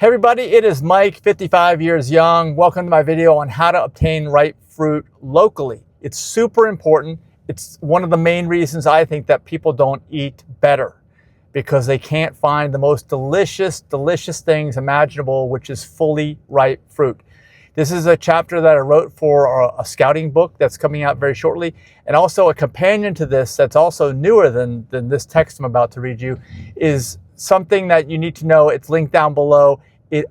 Hey everybody, it is Mike, 55 years young. Welcome to my video on how to obtain ripe fruit locally. It's super important. It's one of the main reasons I think that people don't eat better, because they can't find the most delicious things imaginable, which is fully ripe fruit. This is a chapter that I wrote for a scouting book that's coming out very shortly, and also a companion to this that's also newer than this text I'm about to read you is something that you need to know. It's linked down below. They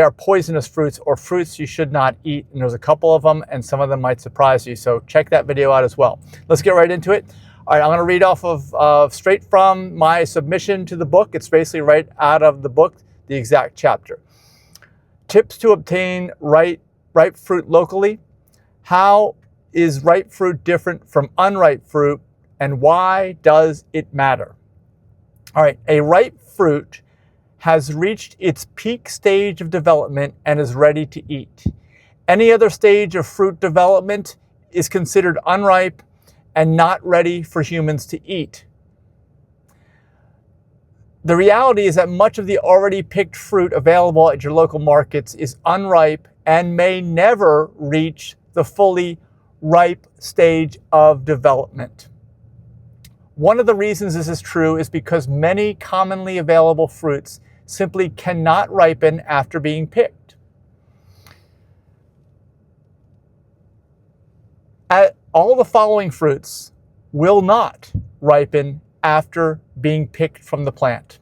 are poisonous fruits, or fruits you should not eat, and there's a couple of them, and some of them might surprise you, so check that video out as well. Let's get right into it. All right, I'm going to read off of straight from my submission to the book. It's basically right out of the book, the exact chapter. Tips to obtain ripe fruit locally. How is ripe fruit different from unripe fruit, and why does it matter? All right, a ripe fruit has reached its peak stage of development and is ready to eat. Any other stage of fruit development is considered unripe and not ready for humans to eat. The reality is that much of the already picked fruit available at your local markets is unripe and may never reach the fully ripe stage of development. One of the reasons this is true is because many commonly available fruits simply cannot ripen after being picked. All the following fruits will not ripen after being picked from the plant.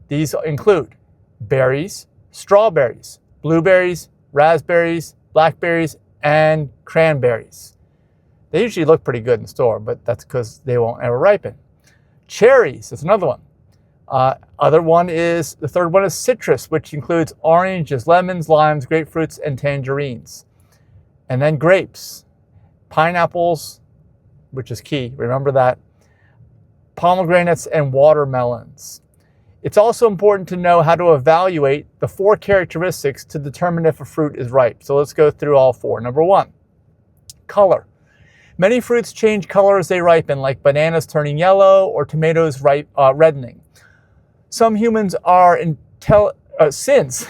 These include berries, strawberries, blueberries, raspberries, blackberries, and cranberries. They usually look pretty good in the store, but that's because they won't ever ripen. Cherries is another one. The third one is citrus, which includes oranges, lemons, limes, grapefruits, and tangerines. And then grapes, pineapples, which is key, remember that, pomegranates, and watermelons. It's also important to know how to evaluate the 4 characteristics to determine if a fruit is ripe. So let's go through all 4. Number 1, color. Many fruits change color as they ripen, like bananas turning yellow or tomatoes reddening. Some humans are since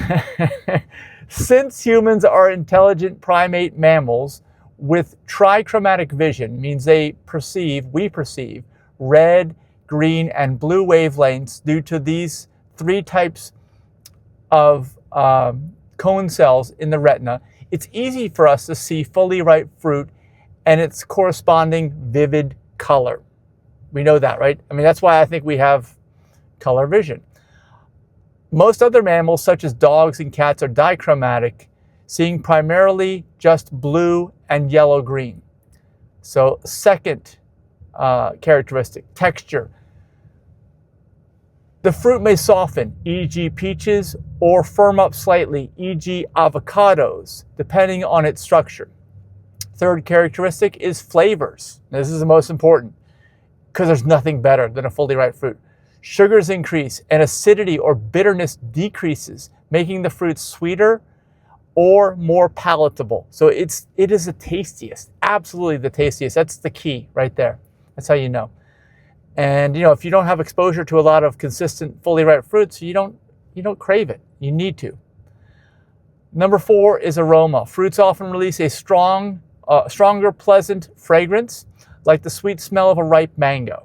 humans are intelligent primate mammals with trichromatic vision, means we perceive red, green, and blue wavelengths due to these 3 types of cone cells in the retina. It's easy for us to see fully ripe fruit and its corresponding vivid color. We know that, right? I mean, that's why I think we have color vision. Most other mammals, such as dogs and cats, are dichromatic, seeing primarily just blue and yellow-green. So, second characteristic, texture. The fruit may soften, e.g. peaches, or firm up slightly, e.g. avocados, depending on its structure. Third characteristic is flavors. This is the most important, because there's nothing better than a fully ripe fruit. Sugars increase and acidity or bitterness decreases, making the fruit sweeter or more palatable. So it is the tastiest, absolutely the tastiest. That's the key right there. That's how you know. And if you don't have exposure to a lot of consistent fully ripe fruits, you don't crave it. You need to. Number 4 is aroma. Fruits often release a stronger, pleasant fragrance, like the sweet smell of a ripe mango.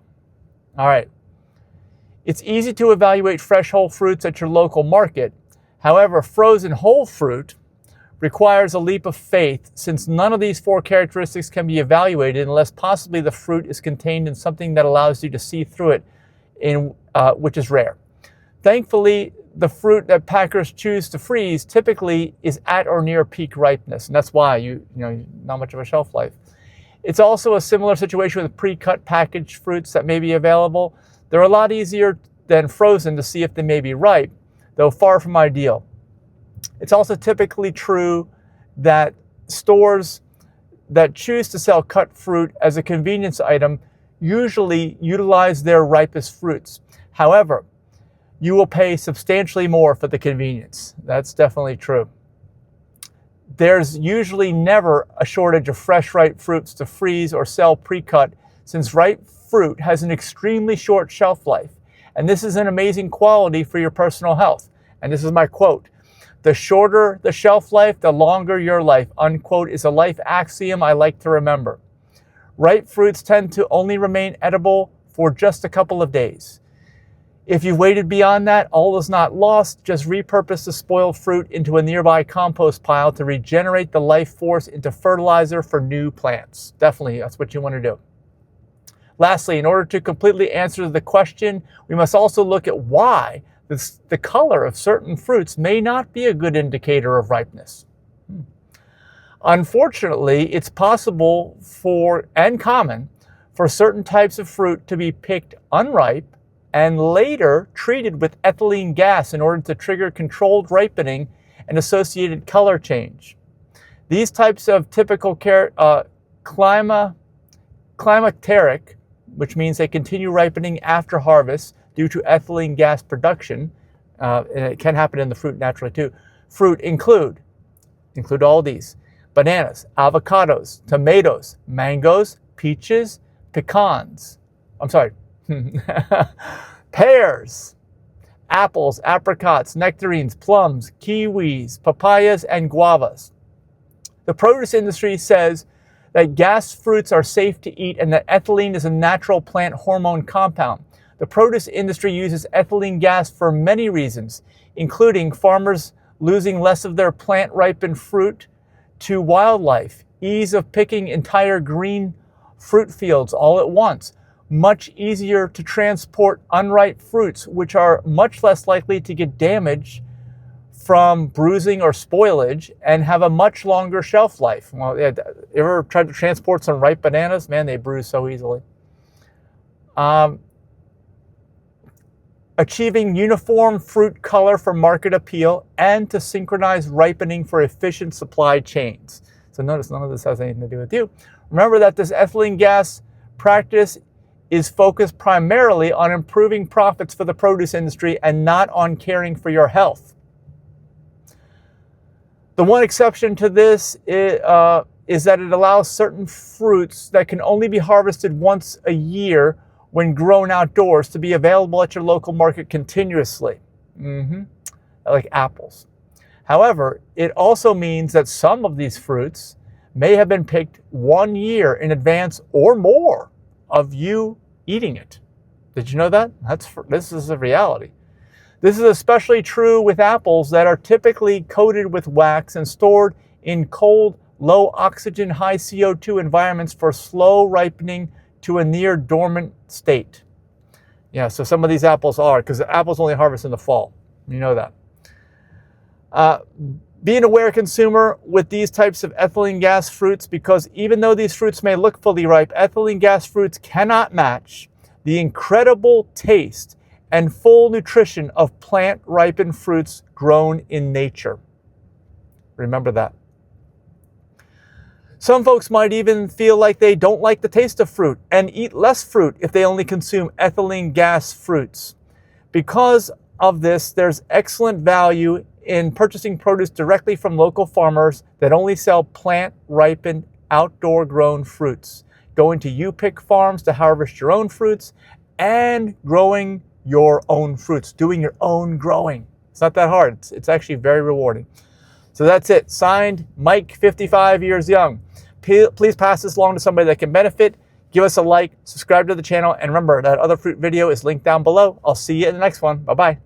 All right. It's easy to evaluate fresh whole fruits at your local market. However, frozen whole fruit requires a leap of faith, since none of these 4 characteristics can be evaluated unless possibly the fruit is contained in something that allows you to see through it, which is rare. Thankfully, the fruit that packers choose to freeze typically is at or near peak ripeness, and that's why not much of a shelf life. It's also a similar situation with pre-cut packaged fruits that may be available. They're a lot easier than frozen to see if they may be ripe, though far from ideal. It's also typically true that stores that choose to sell cut fruit as a convenience item usually utilize their ripest fruits. However, you will pay substantially more for the convenience. That's definitely true. There's usually never a shortage of fresh ripe fruits to freeze or sell pre-cut, since ripe fruit has an extremely short shelf life, and this is an amazing quality for your personal health. And this is my quote: The shorter the shelf life, the longer your life, unquote, is a life axiom I like to remember. Ripe fruits tend to only remain edible for just a couple of days. If you've waited beyond that, all is not lost. Just repurpose the spoiled fruit into a nearby compost pile to regenerate the life force into fertilizer for new plants. Definitely, that's what you want to do. Lastly, in order to completely answer the question, we must also look at why the color of certain fruits may not be a good indicator of ripeness. Unfortunately, it's possible and common for certain types of fruit to be picked unripe and later treated with ethylene gas in order to trigger controlled ripening and associated color change. These types of typical climacteric, which means they continue ripening after harvest due to ethylene gas production, and it can happen in the fruit naturally too. Fruit include all these: bananas, avocados, tomatoes, mangoes, peaches, pears, apples, apricots, nectarines, plums, kiwis, papayas, and guavas. The produce industry says that gas fruits are safe to eat and that ethylene is a natural plant hormone compound. The produce industry uses ethylene gas for many reasons, including farmers losing less of their plant-ripened fruit to wildlife, ease of picking entire green fruit fields all at once, much easier to transport unripe fruits, which are much less likely to get damaged from bruising or spoilage and have a much longer shelf life. Well, you ever tried to transport some ripe bananas? Man, they bruise so easily. Achieving uniform fruit color for market appeal and to synchronize ripening for efficient supply chains. So notice none of this has anything to do with you. Remember that this ethylene gas practice is focused primarily on improving profits for the produce industry and not on caring for your health. The one exception to this is that it allows certain fruits that can only be harvested once a year when grown outdoors to be available at your local market continuously, like apples. However, it also means that some of these fruits may have been picked 1 year in advance or more of you eating it. Did you know that? This is a reality. This is especially true with apples that are typically coated with wax and stored in cold, low oxygen, high CO2 environments for slow ripening to a near dormant state. Yeah, so some of these apples are, because the apples only harvest in the fall. You know that. Be an aware consumer with these types of ethylene gas fruits, because even though these fruits may look fully ripe, ethylene gas fruits cannot match the incredible taste and full nutrition of plant-ripened fruits grown in nature. Remember that. Some folks might even feel like they don't like the taste of fruit and eat less fruit if they only consume ethylene gas fruits. Because of this, there's excellent value in purchasing produce directly from local farmers that only sell plant-ripened, outdoor-grown fruits. Going to U-Pick farms to harvest your own fruits and growing your own fruits, doing your own growing. It's not that hard. It's actually very rewarding. So that's it. Signed, Mike, 55 years young. Please pass this along to somebody that can benefit. Give us a like, subscribe to the channel, and remember that other fruit video is linked down below. I'll see you in the next one. Bye-bye.